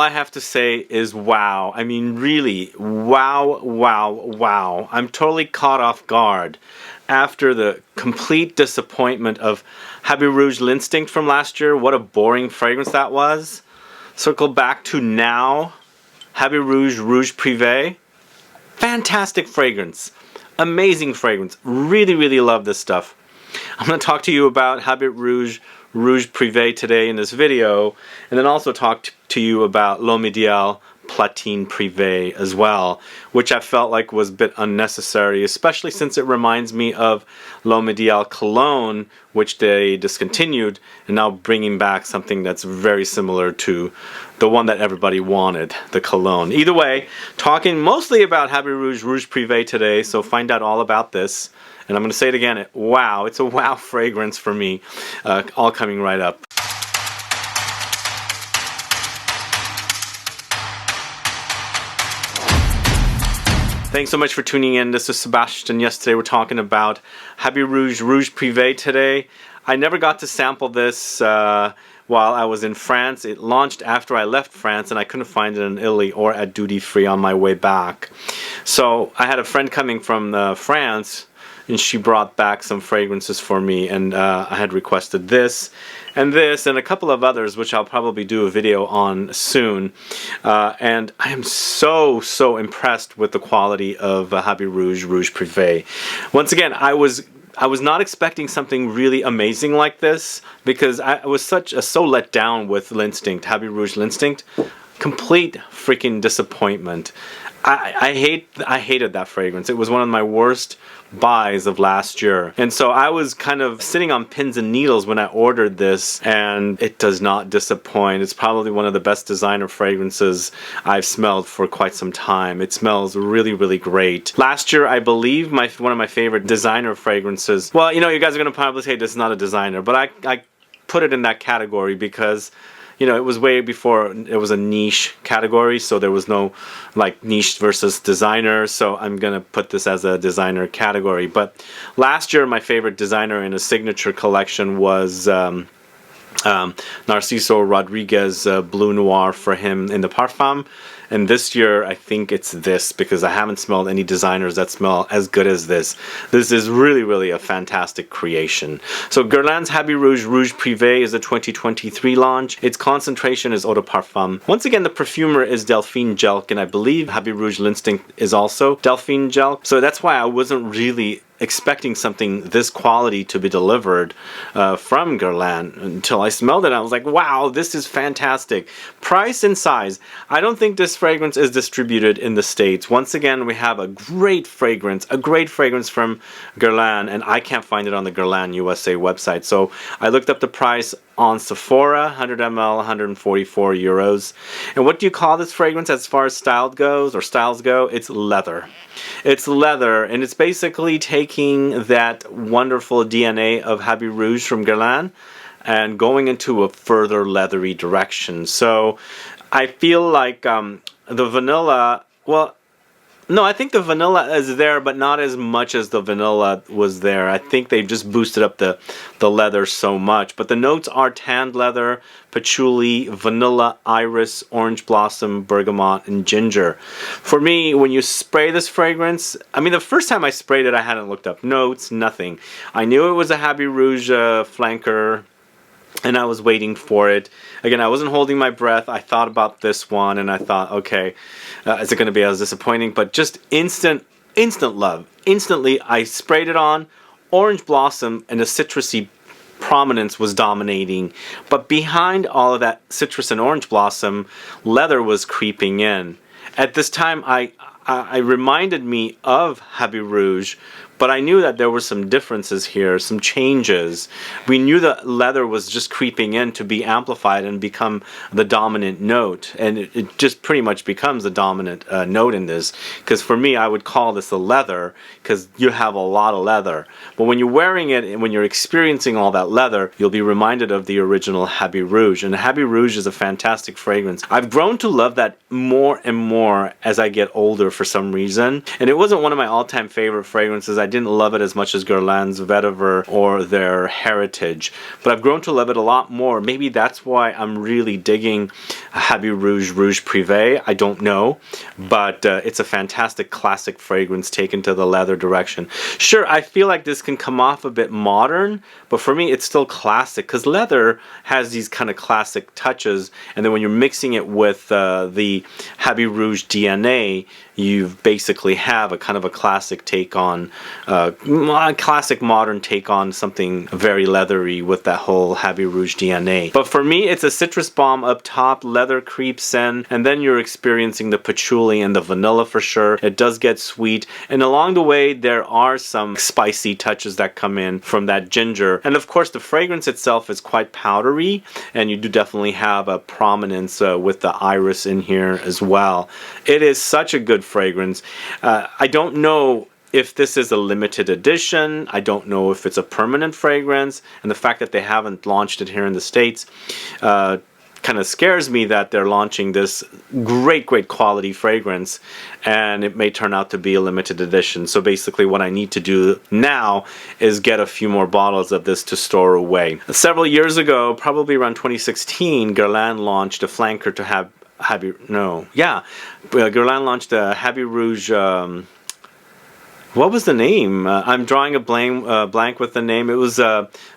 I have to say is wow. I mean, really, wow, wow, wow. I'm totally caught off guard after the complete disappointment of Habit Rouge L'Instinct from last year. What a boring fragrance that was. Circle back to now, Habit Rouge Rouge Privé. Fantastic fragrance. Amazing fragrance. Really, really love this stuff. I'm going to talk to you about Habit Rouge Rouge Privé today in this video, and then also talk to you about L'Homme Ideal Platine Privé as well, which I felt like was a bit unnecessary, especially since it reminds me of L'Homme Ideal Cologne, which they discontinued, and now bringing back something that's very similar to the one that everybody wanted, the Cologne. Either way, talking mostly about Habit Rouge Rouge Privé today, so find out all about this. And I'm going to say it again, wow, it's a wow fragrance for me, all coming right up. Thanks so much for tuning in. This is Sebastian. Yesterday we're talking about Habit Rouge Rouge Privé today. I never got to sample this while I was in France. It launched after I left France, and I couldn't find it in Italy or at duty free on my way back. So I had a friend coming from France, and she brought back some fragrances for me, and I had requested this and a couple of others, which I'll probably do a video on soon. And I am so impressed with the quality of Habit Rouge Rouge Privé. Once again, I was not expecting something really amazing like this, because I was so let down with L'Instinct, Habit Rouge L'Instinct. Complete freaking disappointment. I hated that fragrance. It was one of my worst buys of last year, and so I was kind of sitting on pins and needles when I ordered this, and it does not disappoint. It's probably one of the best designer fragrances I've smelled for quite some time. It smells really, really great. Last year, I believe one of my favorite designer fragrances, well, you know, you guys are gonna probably say this is not a designer, but I put it in that category because, you know, it was way before it was a niche category, so there was no like niche versus designer, so I'm gonna put this as a designer category. But last year my favorite designer in a signature collection was Narciso Rodriguez Blue Noir for him in the Parfum. And this year, I think it's this, because I haven't smelled any designers that smell as good as this. This is really, really a fantastic creation. So Guerlain's Habit Rouge Rouge Privé is a 2023 launch. Its concentration is Eau De Parfum. Once again, the perfumer is Delphine Jelk, and I believe Habit Rouge L'Instinct is also Delphine Jelk. So that's why I wasn't really expecting something this quality to be delivered from Guerlain until I smelled it. I was like, wow, this is fantastic. Price and size. I don't think this fragrance is distributed in the States. Once again, we have a great fragrance from Guerlain, and I can't find it on the Guerlain USA website. So I looked up the price on Sephora, 100 ml, 144 euros. And what do you call this fragrance as far as styles go? It's leather. It's leather, and it's basically taking that wonderful DNA of Habit Rouge from Guerlain and going into a further leathery direction. So I feel like the vanilla, well, no, I think the vanilla is there, but not as much as the vanilla was there. I think they've just boosted up the leather so much. But the notes are tanned leather, patchouli, vanilla, iris, orange blossom, bergamot, and ginger. For me, when you spray this fragrance, I mean, the first time I sprayed it, I hadn't looked up notes, nothing. I knew it was a Habit Rouge flanker, and I was waiting for it. Again, I wasn't holding my breath. I thought about this one, and I thought, okay, is it going to be as disappointing? But just instant love. Instantly, I sprayed it on. Orange blossom and a citrusy prominence was dominating. But behind all of that citrus and orange blossom, leather was creeping in. At this time, I reminded me of Habit Rouge, but I knew that there were some differences here, some changes. We knew that leather was just creeping in to be amplified and become the dominant note, and it just pretty much becomes the dominant note in this. Because for me, I would call this a leather, because you have a lot of leather. But when you're wearing it and when you're experiencing all that leather, you'll be reminded of the original Habit Rouge. And Habit Rouge is a fantastic fragrance. I've grown to love that more and more as I get older for some reason. And it wasn't one of my all-time favorite fragrances. I didn't love it as much as Guerlain's Vetiver or their Heritage, but I've grown to love it a lot more. Maybe that's why I'm really digging Habit Rouge Rouge Privé. I don't know, but it's a fantastic classic fragrance taken to the leather direction. Sure, I feel like this can come off a bit modern, but for me it's still classic, because leather has these kind of classic touches, and then when you're mixing it with the Habit Rouge DNA, you basically have a kind of a classic take on, classic modern take on something very leathery with that whole Habit Rouge DNA. But for me, it's a citrus bomb up top, leather creeps in, and then you're experiencing the patchouli and the vanilla for sure. It does get sweet, and along the way there are some spicy touches that come in from that ginger. And of course the fragrance itself is quite powdery, and you do definitely have a prominence with the iris in here as well. It is such a good fragrance. I don't know if this is a limited edition. I don't know if it's a permanent fragrance, and the fact that they haven't launched it here in the States kind of scares me, that they're launching this great quality fragrance and it may turn out to be a limited edition. So basically what I need to do now is get a few more bottles of this to store away. Several years ago, probably around 2016, Guerlain launched a flanker to have Guerlain launched a Habit Rouge, what was the name? I'm drawing a blank with the name. It was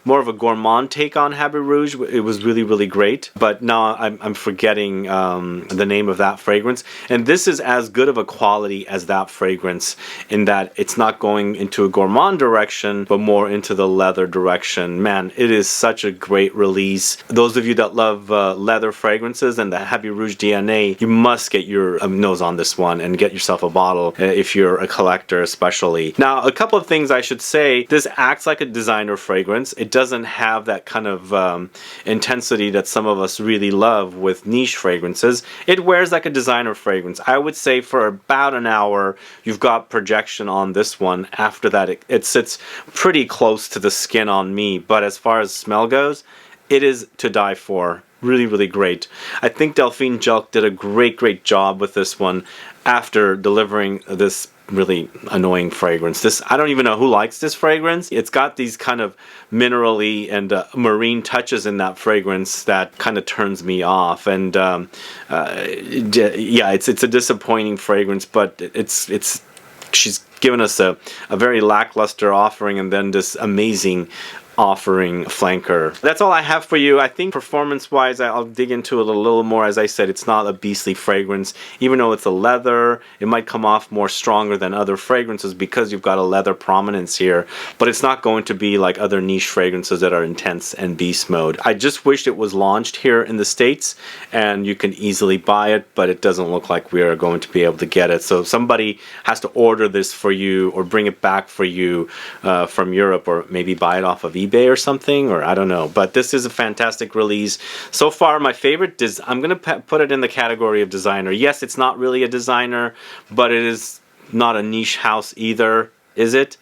more of a gourmand take on Habit Rouge. It was really great, but now I'm forgetting the name of that fragrance. And this is as good of a quality as that fragrance, in that it's not going into a gourmand direction, but more into the leather direction. Man, it is such a great release. Those of you that love leather fragrances and the Habit Rouge DNA, you must get your nose on this one and get yourself a bottle if you're a collector especially. Now, a couple of things I should say. This acts like a designer fragrance. It doesn't have that kind of intensity that some of us really love with niche fragrances. It wears like a designer fragrance. I would say for about an hour, you've got projection on this one. After that, it sits pretty close to the skin on me. But as far as smell goes, it is to die for. Really great. I think Delphine Jelk did a great job with this one after delivering this really annoying fragrance. I don't even know who likes this fragrance. It's got these kind of minerally and marine touches in that fragrance that kind of turns me off. And yeah, it's a disappointing fragrance, but she's given us a very lackluster offering, and then this amazing offering flanker. That's all I have for you. I think performance-wise, I'll dig into it a little more. As I said, it's not a beastly fragrance. Even though it's a leather, it might come off more stronger than other fragrances because you've got a leather prominence here, but it's not going to be like other niche fragrances that are intense and beast mode. I just wished it was launched here in the States and you can easily buy it, but it doesn't look like we are going to be able to get it. So somebody has to order this for you or bring it back for you from Europe, or maybe buy it off of eBay or something, or I don't know. But this is a fantastic release. So far, my favorite I'm going to put it in the category of designer. Yes, it's not really a designer, but it is not a niche house either, is it?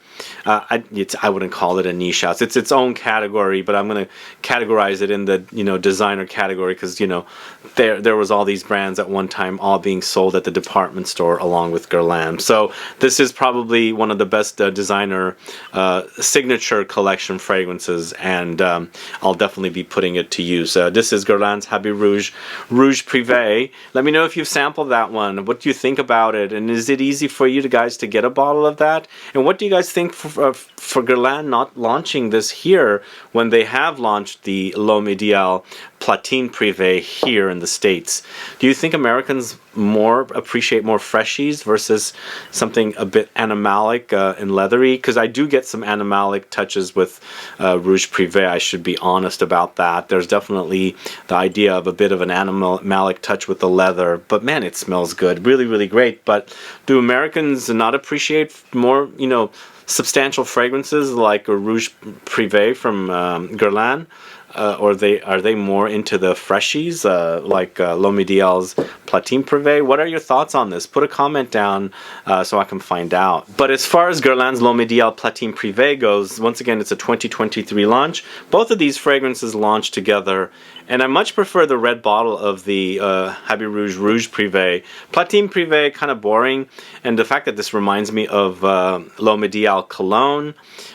I wouldn't call it a niche house. It's its own category, but I'm going to categorize it in the designer category because there was all these brands at one time all being sold at the department store along with Guerlain. So this is probably one of the best designer signature collection fragrances, and I'll definitely be putting it to use. This is Guerlain's Habit Rouge Rouge Privé. Let me know if you've sampled that one. What do you think about it? And is it easy for you guys to get a bottle of that? And what do you guys think for Guerlain not launching this here when they have launched the L'Eau Medial Platine Privé here in the States? Do you think Americans appreciate more freshies versus something a bit animalic and leathery? Because I do get some animalic touches with Rouge Privé. I should be honest about that. There's definitely the idea of a bit of an animalic touch with the leather, but man, it smells good. Really great. But do Americans not appreciate more, substantial fragrances like a Rouge Privé from Guerlain? Or are they more into the freshies like L'Eau Medial's Platine Privé? What are your thoughts on this? Put a comment down so I can find out. But as far as Guerlain's L'Eau Medial Platine Privé goes, once again, it's a 2023 launch. Both of these fragrances launched together, And I much prefer the red bottle of the Habit Rouge Rouge Privé. Platine Privé, kind of boring. And the fact that this reminds me of L'Eau Ideal Cologne.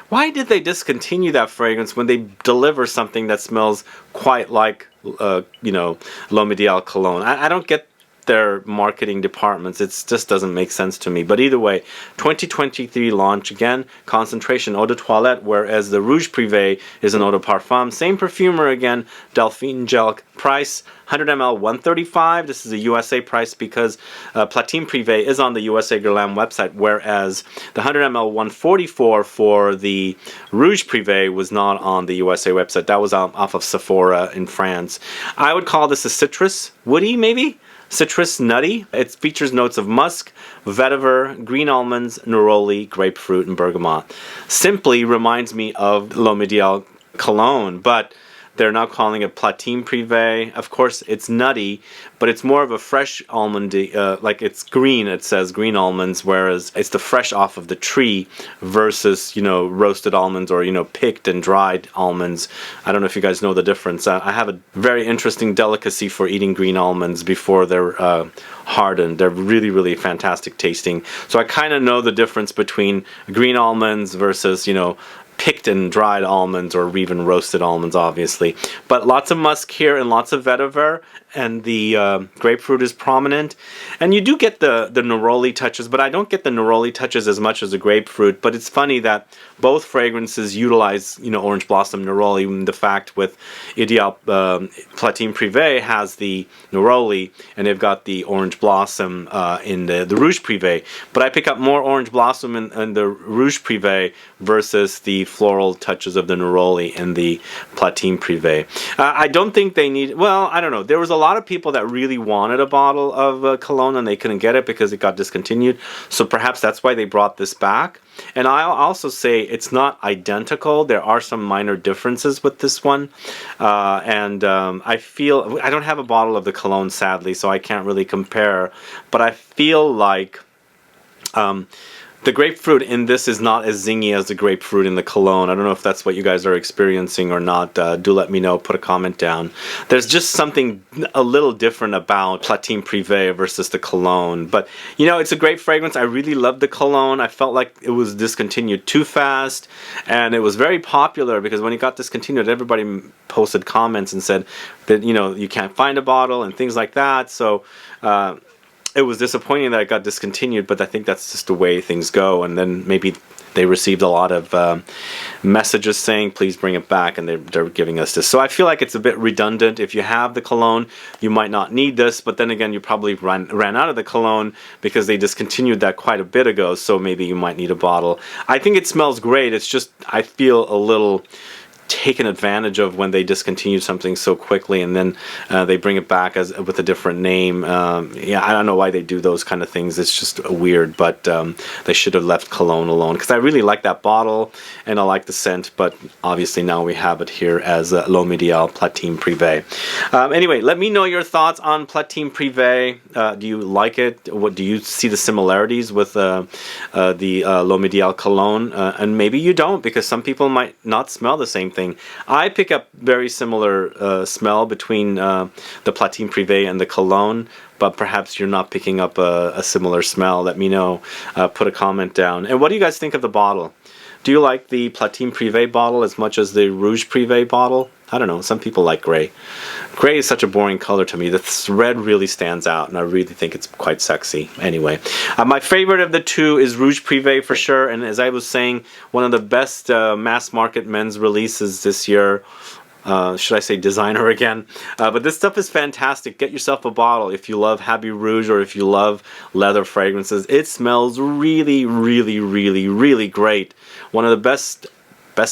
Why did they discontinue that fragrance when they deliver something that smells quite like, you know, L'Eau Ideal Cologne? I don't get their marketing departments. It just doesn't make sense to me. But either way, 2023 launch again, concentration Eau De Toilette, whereas the Rouge Privé is an Eau De Parfum. Same perfumer again, Delphine Jelk. Price 100 ml 135. This is a USA price because Platine Privé is on the USA Guerlain website, whereas the 100 ml 144 for the Rouge Privé was not on the USA website. That was off of Sephora in France. I would call this a citrus, woody maybe? Citrus Nutty. It features notes of musk, vetiver, green almonds, neroli, grapefruit, and bergamot. Simply reminds me of L'Eau Ideal Cologne, but they're now calling it Platine Privé. Of course, it's nutty, but it's more of a fresh almondy, like it's green, it says green almonds, whereas it's the fresh off of the tree versus, you know, roasted almonds or, you know, picked and dried almonds. I don't know if you guys know the difference. I have a very interesting delicacy for eating green almonds before they're hardened. They're really, really fantastic tasting. So I kind of know the difference between green almonds versus, you know, picked and dried almonds or even roasted almonds, obviously. But lots of musk here and lots of vetiver, and the grapefruit is prominent. And you do get the neroli touches, but I don't get the neroli touches as much as the grapefruit. But it's funny that both fragrances utilize, you know, orange blossom neroli. The fact with Ideal Platine Privé has the neroli, and they've got the orange blossom in the Rouge Privé. But I pick up more orange blossom in the Rouge Privé versus the floral touches of the neroli in the Platine Privé. I don't think they need, well, I don't know. There was a lot of people that really wanted a bottle of cologne and they couldn't get it because it got discontinued. So perhaps that's why they brought this back. And I'll also say it's not identical. There are some minor differences with this one. I feel, I don't have a bottle of the cologne, sadly, so I can't really compare. But I feel like the grapefruit in this is not as zingy as the grapefruit in the cologne. I don't know if that's what you guys are experiencing or not. Do let me know. Put a comment down. There's just something a little different about Platine Privé versus the cologne. But, you know, it's a great fragrance. I really love the cologne. I felt like it was discontinued too fast. And it was very popular because when it got discontinued, everybody posted comments and said that, you know, you can't find a bottle and things like that. So, it was disappointing that it got discontinued, but I think that's just the way things go. And then maybe they received a lot of messages saying, please bring it back, and they're giving us this. So I feel like it's a bit redundant. If you have the cologne, you might not need this, but then again, you probably ran out of the cologne because they discontinued that quite a bit ago, so maybe you might need a bottle. I think it smells great. It's just, I feel a little taken advantage of when they discontinue something so quickly and then they bring it back as with a different name. Yeah, I don't know why they do those kind of things. It's just weird, but they should have left cologne alone because I really like that bottle and I like the scent, but obviously now we have it here as L'Eau Ideal Platine Privé. Anyway, let me know your thoughts on Platine Privé. Do you like it? What do you see the similarities with the L'Eau Ideal Cologne? And maybe you don't, because some people might not smell the same thing. I pick up very similar smell between the Platine Privé and the cologne, but perhaps you're not picking up a similar smell. Let me know. Put a comment down. And what do you guys think of the bottle? Do you like the Platine Privé bottle as much as the Rouge Privé bottle? I don't know. Some people like gray. Gray is such a boring color to me. The red really stands out, and I really think it's quite sexy. Anyway, my favorite of the two is Rouge Privé for sure. And as I was saying, one of the best mass market men's releases this year. Should I say designer again? But this stuff is fantastic. Get yourself a bottle if you love Habit Rouge or if you love leather fragrances. It smells really, really, really, really great. One of the best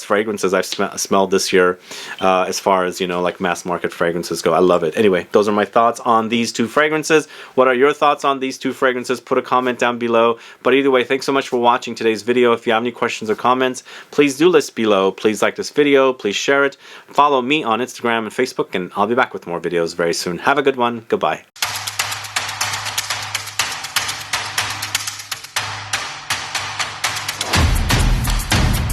fragrances I've smelled this year, as far as, you know, like mass market fragrances go. I love it. Anyway, those are my thoughts on these two fragrances. What are your thoughts on these two fragrances? Put a comment down below. But either way, thanks so much for watching today's video. If you have any questions or comments, please do list below. Please like this video. Please share it. Follow me on Instagram and Facebook, and I'll be back with more videos very soon. Have a good one. Goodbye.